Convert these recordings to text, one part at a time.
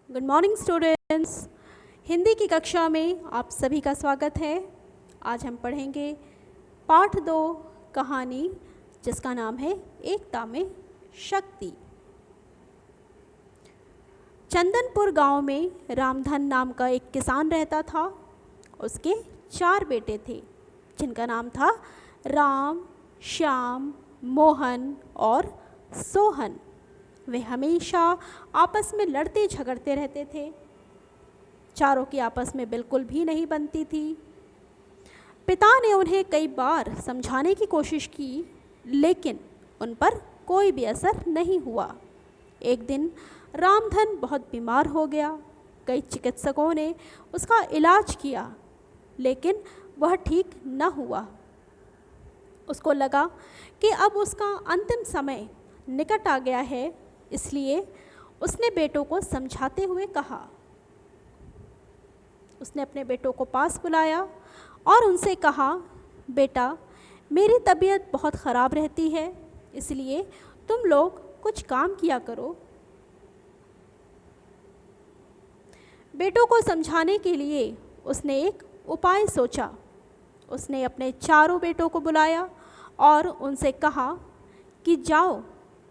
Good morning students. Hindi की कक्षा में आप सभी का स्वागत है। आज हम पढ़ेंगे पाठ 2 कहानी जिसका नाम है एकता में शक्ति। चंदनपुर गांव में रामधन नाम का एक किसान रहता था। उसके 4 बेटे थे जिनका नाम था राम, श्याम, मोहन और सोहन। वे हमेशा आपस में लड़ते झगड़ते रहते थे। चारों की आपस में बिल्कुल भी नहीं बनती थी। पिता ने उन्हें कई बार समझाने की कोशिश की, लेकिन उन पर कोई भी असर नहीं हुआ। एक दिन रामधन बहुत बीमार हो गया। कई चिकित्सकों ने उसका इलाज किया, लेकिन वह ठीक न हुआ। उसको लगा कि अब उसका अंतिम समय निकट आ गया है, इसलिए उसने बेटों को समझाते हुए कहा। उसने अपने बेटों को पास बुलाया और उनसे कहा, बेटा, मेरी तबीयत बहुत ख़राब रहती है, इसलिए तुम लोग कुछ काम किया करो। बेटों को समझाने के लिए उसने एक उपाय सोचा। उसने अपने चारों बेटों को बुलाया और उनसे कहा कि जाओ,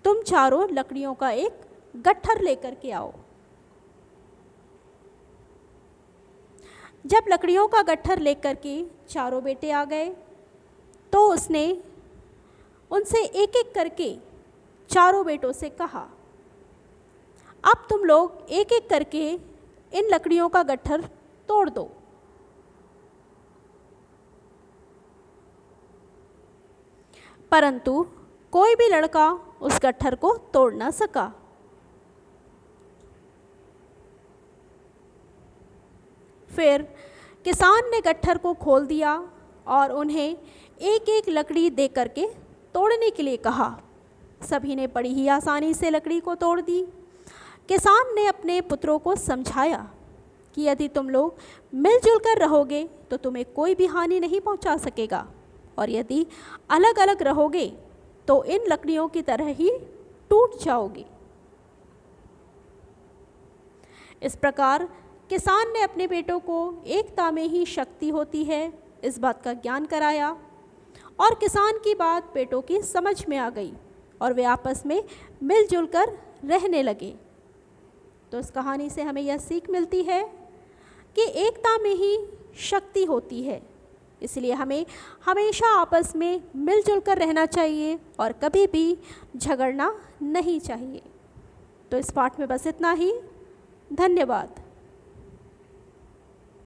तुम चारों लकड़ियों का एक गट्ठर लेकर के आओ। जब लकड़ियों का गट्ठर लेकर के चारों बेटे आ गए, तो उसने उनसे एक एक करके चारों बेटों से कहा, अब तुम लोग एक एक करके इन लकड़ियों का गट्ठर तोड़ दो। परंतु कोई भी लड़का उस गट्ठर को तोड़ न सका। फिर किसान ने गट्ठर को खोल दिया और उन्हें एक एक लकड़ी दे करके तोड़ने के लिए कहा। सभी ने बड़ी ही आसानी से लकड़ी को तोड़ दी। किसान ने अपने पुत्रों को समझाया कि यदि तुम लोग मिलजुल कर रहोगे तो तुम्हें कोई भी हानि नहीं पहुंचा सकेगा, और यदि अलग अलग रहोगे तो इन लकड़ियों की तरह ही टूट जाओगे। इस प्रकार किसान ने अपने बेटों को एकता में ही शक्ति होती है इस बात का ज्ञान कराया, और किसान की बात बेटों की समझ में आ गई और वे आपस में मिलजुल कर रहने लगे। तो इस कहानी से हमें यह सीख मिलती है कि एकता में ही शक्ति होती है, इसलिए हमें हमेशा आपस में मिलजुल कर रहना चाहिए और कभी भी झगड़ना नहीं चाहिए। तो इस पाठ में बस इतना ही। धन्यवाद।